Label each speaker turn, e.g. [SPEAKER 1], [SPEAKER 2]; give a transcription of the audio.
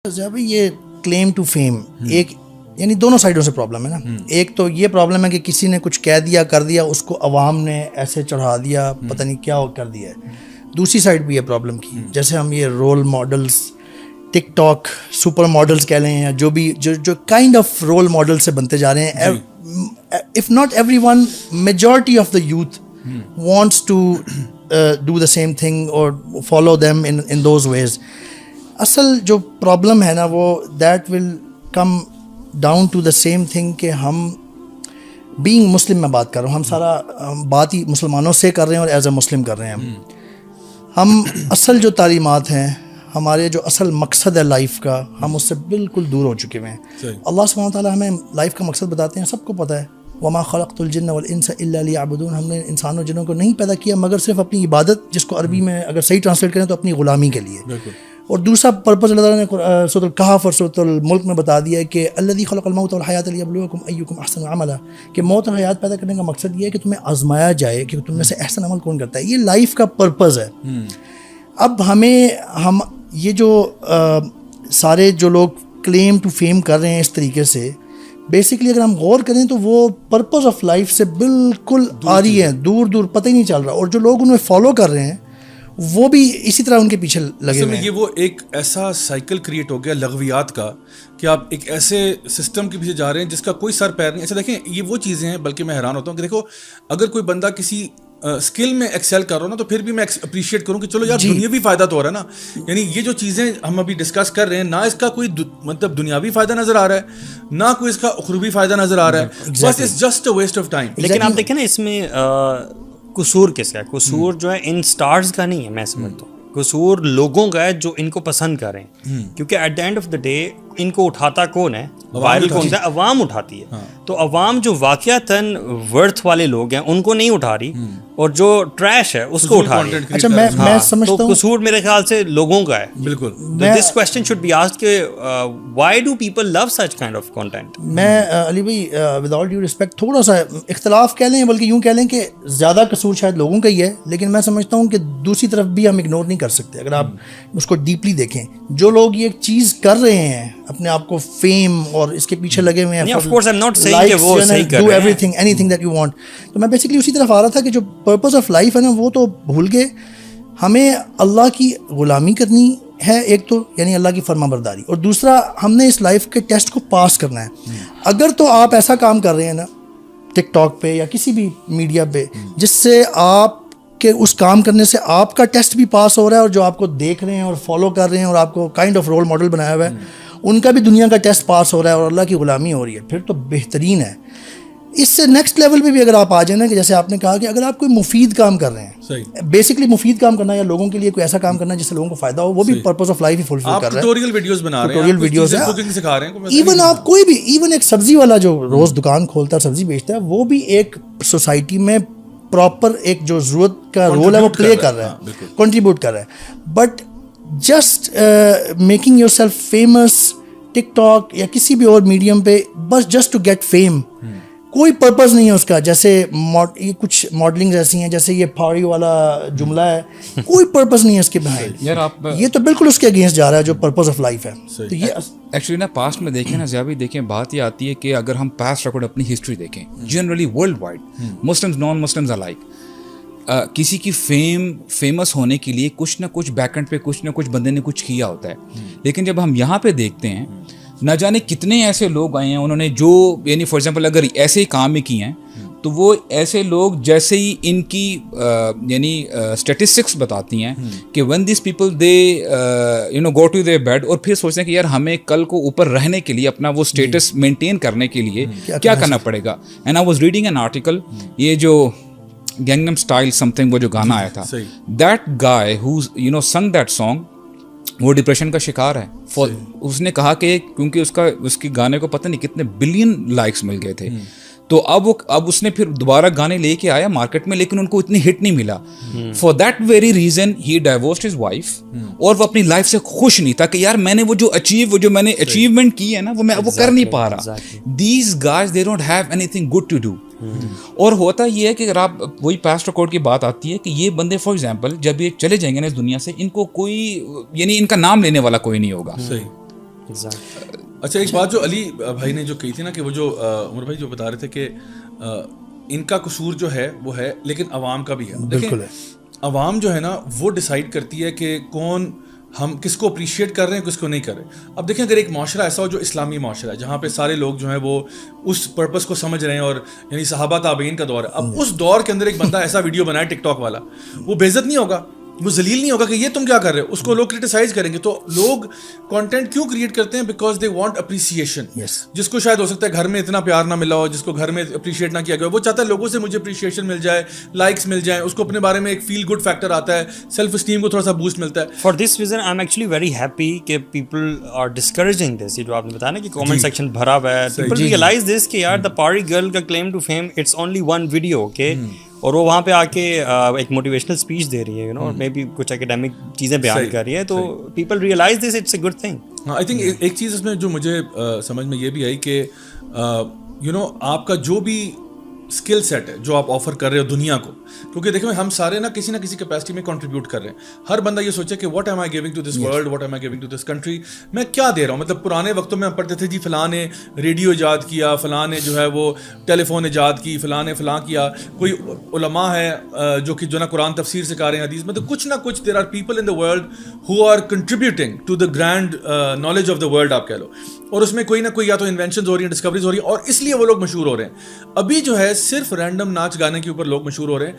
[SPEAKER 1] یہ کلیم to fame ایک یعنی دونوں سائڈوں سے پرابلم ہے نا. ایک تو یہ پرابلم ہے کہ کسی نے کچھ کہہ دیا کر دیا, اس کو عوام نے ایسے چڑھا دیا, پتہ نہیں کیا کر دیا ہے. دوسری سائڈ بھی ہے پرابلم کی, جیسے ہم یہ رول ماڈلس ٹک ٹاک سپر ماڈلس کہہ لیں یا جو بھی جو کائنڈ آف رول ماڈل سے بنتے جا رہے ہیں. If not every one, majority of the youth wants to do the same thing اور follow them in those ways. اصل جو پرابلم ہے نا وہ that will come down to the same thing کہ ہم بینگ مسلم میں بات کر رہا ہوں, ہم سارا بات ہی مسلمانوں سے کر رہے ہیں اور ایز اے مسلم کر رہے ہیں. ہم اصل جو تعلیمات ہیں, ہمارے جو اصل مقصد ہے لائف کا, ہم اس سے بالکل دور ہو چکے ہوئے ہیں. اللہ سبحانہ و تعالیٰ ہمیں لائف کا مقصد بتاتے ہیں, سب کو پتہ ہے. وما خلقت الجن والانس الا لیعبدون, ہم نے انسانوں جنوں کو نہیں پیدا کیا مگر صرف اپنی عبادت, جس کو عربی میں اگر صحیح ٹرانسلیٹ کریں تو اپنی غلامی کے لیے. اور دوسرا پرپز اللہ تعالیٰ نے سورۃ الکہف اور سورۃ الملک میں بتا دیا ہے کہ الذی خلق الموت والحیات لیبلوکم ایکم احسن عملا, کہ موت اور حیات پیدا کرنے کا مقصد یہ ہے کہ تمہیں آزمایا جائے کہ تم میں سے احسن عمل کون کرتا ہے. یہ لائف کا پرپز ہے. اب ہم یہ جو سارے جو لوگ کلیم ٹو فیم کر رہے ہیں اس طریقے سے, بیسکلی اگر ہم غور کریں تو وہ پرپز آف لائف سے بالکل آ رہی ہیں, دور دور پتہ ہی نہیں چل رہا. اور جو لوگ انہیں فالو کر رہے ہیں وہ بھی اسی طرح ان کے پیچھے لگے ہوئے ہیں.
[SPEAKER 2] یہ وہ ایک ایسا سائیکل کریٹ ہو گیا لغویات کا کہ آپ ایک ایسے سسٹم کے پیچھے جا رہے ہیں جس کا کوئی سر پیر نہیں. ایسا دیکھیں, یہ وہ چیزیں ہیں, بلکہ میں حیران ہوتا ہوں کہ دیکھو اگر کوئی بندہ کسی اسکل میں ایکسیل کر رہا ہو نا, تو پھر بھی میں اپریشیٹ کروں کہ چلو یار دنیاوی فائدہ تو ہو رہا ہے نا. یعنی یہ جو چیزیں ہم ابھی ڈسکس کر رہے ہیں, نہ اس کا کوئی مطلب دنیاوی فائدہ نظر آ رہا ہے, نہ کوئی اس کا اخروی فائدہ نظر آ رہا ہے, بس it's just a waste of time.
[SPEAKER 3] لیکن آپ دیکھیں نا اس میں قصور کس کا ہے؟ قصور جو ہے ان سٹارز کا نہیں ہے, میں سمجھتا ہوں قصور لوگوں کا ہے جو ان کو پسند کر رہے ہیں. کیونکہ at the end of the day ان کو اٹھاتا کون ہے؟ وائرل کون ہے؟ عوام اٹھاتی ہے. تو عوام جو واقعتاً ورتھ والے لوگ ہیں ان کو نہیں اٹھا رہی, اور جو ٹریش ہے اس کو اٹھا رہی ہے.
[SPEAKER 1] اچھا میں سمجھتا ہوں
[SPEAKER 3] قصور میرے خیال سے لوگوں کا ہے.
[SPEAKER 2] بالکل.
[SPEAKER 3] This question should be asked کہ why do people love such kind of content.
[SPEAKER 1] میں علی بھائی ود آل ڈیو رسپیکٹ تھوڑا سا اختلاف کہہ لیں, بلکہ یوں کہہ لیں کہ زیادہ قصور شاید لوگوں کا ہی ہے, لیکن میں سمجھتا ہوں کہ دوسری طرف بھی ہم اگنور نہیں کر سکتے. اگر آپ اس کو ڈیپلی دیکھیں, جو لوگ یہ چیز کر رہے ہیں اپنے آپ کو فیم اور اس کے پیچھے لگے ہوئے ہیں, do every thing any thing that you want, تو میں بیسکلی اسی طرف آ رہا تھا کہ جو پرپز آف لائف ہے نا وہ تو بھول گئے. ہمیں اللہ کی غلامی کرنی ہے ایک تو, یعنی اللہ کی فرما برداری, اور دوسرا ہم نے اس لائف کے ٹیسٹ کو پاس کرنا ہے. اگر تو آپ ایسا کام کر رہے ہیں نا ٹک ٹاک پہ یا کسی بھی میڈیا پہ جس سے آپ کہ اس کام کرنے سے آپ کا ٹیسٹ بھی پاس ہو رہا ہے, اور جو آپ کو دیکھ رہے ہیں اور فالو کر رہے ہیں اور آپ کو کائنڈ آف رول ماڈل بنایا ہوا ہے ان کا بھی دنیا کا ٹیسٹ پاس ہو رہا ہے اور اللہ کی غلامی ہو رہی ہے, پھر تو بہترین ہے. اس سے نیکسٹ لیول پہ بھی اگر آپ آ جائیں نا, کہ جیسے آپ نے کہا کہ اگر آپ کوئی مفید کام کر رہے ہیں, بیسکلی مفید کام کرنا یا لوگوں کے لیے کوئی ایسا کام کرنا جس سے لوگوں کو فائدہ ہو, وہ بھی پرپز آف لائف ہی فلفل کر رہا ہے.
[SPEAKER 2] ٹیوٹوریل ویڈیوز بنا رہے ہیں,
[SPEAKER 1] ٹیوٹوریل ویڈیوز ہیں,
[SPEAKER 2] کوکنگ سکھا رہے ہیں.
[SPEAKER 1] ایون آپ کوئی بھی, ایون ایک سبزی والا جو روز دکان کھولتا ہے سبزی بیچتا ہے, وہ بھی ایک سوسائٹی میں پراپر ایک جو ضرورت کا رول ہے وہ پلے کر رہا ہے, کنٹریبیوٹ کر رہا ہے. But just making yourself famous TikTok یا کسی بھی اور میڈیم پہ, بس جسٹ ٹو گیٹ فیم, کوئی پرپز نہیں ہے اس کا. جیسے یہ کچھ ماڈلنگ ایسی ہیں, جیسے یہ پھاڑی والا جملہ ہے, کوئی پرپز نہیں ہے اس کے بہائنڈ. یہ تو بالکل اس کے اگینسٹ جا رہا ہے جو پرپز آف لائف ہے. تو یہ
[SPEAKER 4] ایکچولی نا پاسٹ میں دیکھیں نا ضیاء بھائی, دیکھیں بات یہ آتی ہے کہ اگر ہم پاسٹ ریکارڈ اپنی ہسٹری دیکھیں, generally worldwide Muslims non Muslims alike, کسی کی فیمس ہونے کے لیے کچھ نہ کچھ بیک اینڈ پہ کچھ نہ کچھ بندے نے کچھ کیا ہوتا ہے. لیکن جب ہم یہاں پہ دیکھتے ہیں, نہ جانے کتنے ایسے لوگ آئے ہیں انہوں نے جو یعنی فار ایگزامپل اگر ایسے ہی کام ہی کیے ہیں, تو وہ ایسے لوگ جیسے ہی ان کی یعنی اسٹیٹسٹکس بتاتی ہیں کہ when these people they go to their bed, اور پھر سوچتے ہیں کہ یار ہمیں کل کو اوپر رہنے کے لیے اپنا وہ اسٹیٹس مینٹین کرنے کے لیے کیا کرنا پڑے گا. And I was reading an article, یہ جو گینگنم اسٹائل سم تھنگ وہ جو گانا آیا تھا, that guy who sung that song, وہ ڈپریشن کا شکار ہے. اس نے کہا کہ کیونکہ اس کے گانے کو پتہ نہیں کتنے بلین لائکس مل گئے تھے, تو اب اس نے پھر دوبارہ گانے لے کے آیا مارکیٹ میں, لیکن ان کو اتنی ہٹ نہیں ملا. For that very reason he divorced his wife, اور وہ اپنی لائف سے خوش نہیں تھا کہ یار میں نے جو میں نے اچیومنٹ کی ہے نا وہ کر نہیں پا رہا. These guys they don't have anything good to do. اور ہوتا یہ ہے کہ اگر آپ وہی پاسٹ ریکارڈ کی بات آتی ہے کہ یہ بندے فار ایگزامپل جب یہ چلے جائیں گے نا اس دنیا سے, ان کو کوئی یعنی ان کا نام لینے والا کوئی نہیں ہوگا.
[SPEAKER 2] اچھا ایک بات جو علی بھائی نے جو کہی تھی نا کہ وہ جو عمر بھائی جو بتا رہے تھے کہ ان کا قصور جو ہے وہ ہے لیکن عوام کا بھی ہے.
[SPEAKER 1] بالکل ہے.
[SPEAKER 2] عوام جو ہے نا وہ ڈیسائیڈ کرتی ہے کہ کون ہم کس کو اپریشیٹ کر رہے ہیں کس کو نہیں کر رہے. اب دیکھیں اگر ایک معاشرہ ایسا ہو جو اسلامی معاشرہ ہے جہاں پہ سارے لوگ جو ہیں وہ اس پرپس کو سمجھ رہے ہیں اور یعنی صحابہ تابعین کا دور ہے, اب اس دور کے اندر ایک بندہ ایسا ویڈیو بنائے ٹک ٹاک والا, وہ بے عزت نہیں ہوگا, وہ ذلیل نہیں ہوگا کہ یہ تم کیا کر رہے ہو, اس کو لوگ کرٹیسائز کریں گے. تو لوگ کانٹینٹ کیوں کریٹ کرتے ہیں؟ Because they want appreciation. جس کو شاید ہو سکتا ہے گھر میں اتنا پیار نہ ملا ہو, جس کو گھر میں اپریشیٹ نہ کیا گیا, وہ چاہتا ہے لوگوں سے مجھے اپریشیشن مل جائے, لائکس مل جائیں, اس کو اپنے بارے میں ایک فیل گڈ فیکٹر آتا ہے, سیلف اسٹیم کو تھوڑا سا بوسٹ ملتا ہے.
[SPEAKER 3] For this reason I am actually very happy کہ پیپل آر ڈسکریجنگ دس. یہ جو آپ نے بتایا نا کہ کامنٹ سیکشن بھرا ہوا ہے, پیپل ریئلائز دس کہ یار دا پاری گرل کا claim to fame it's only one video, okay, اور وہ وہاں پہ آ کے ایک موٹیویشنل اسپیچ دے رہی ہے, یو نو مے بی کچھ اکیڈیمک چیزیں بیان کر رہی ہے, تو people realise this it's a good thing.
[SPEAKER 2] I think ایک چیز اس میں جو مجھے سمجھ میں یہ بھی آئی کہ یو نو آپ کا جو بھی اسکل سیٹ ہے جو آپ آفر کر رہے ہو دنیا کو, کیونکہ دیکھیں ہم سارے نا کسی نہ کسی کیپیسٹی میں کنٹریبیوٹ کر رہے ہیں. ہر بندہ یہ سوچے کہ what am I giving to this world, what am I giving to this country, میں کیا دے رہا ہوں. مطلب پرانے وقتوں میں ہم پڑھتے تھے جی فلاں نے ریڈیو ایجاد کیا, فلاں نے جو ہے وہ ٹیلی فون ایجاد کی, فلاں نے فلاں کیا, کوئی علماء ہے جو کہ جو نا قرآن تفسیر سکھا رہے ہیں, حدیث, مطلب کچھ نہ کچھ there are people in the world who are contributing to the grand knowledge of the world آپ کہہ لو, اور اس میں کوئی نہ کوئی یا تو انوینشنز ہو رہی ہیں, ڈسکوریز ہو رہی ہیں, اور اس لیے وہ لوگ مشہور ہو رہے ہیں. ابھی جو ہے صرف رینڈم ناچ گانے کے اوپر لوگ مشہور ہو رہے ہیں.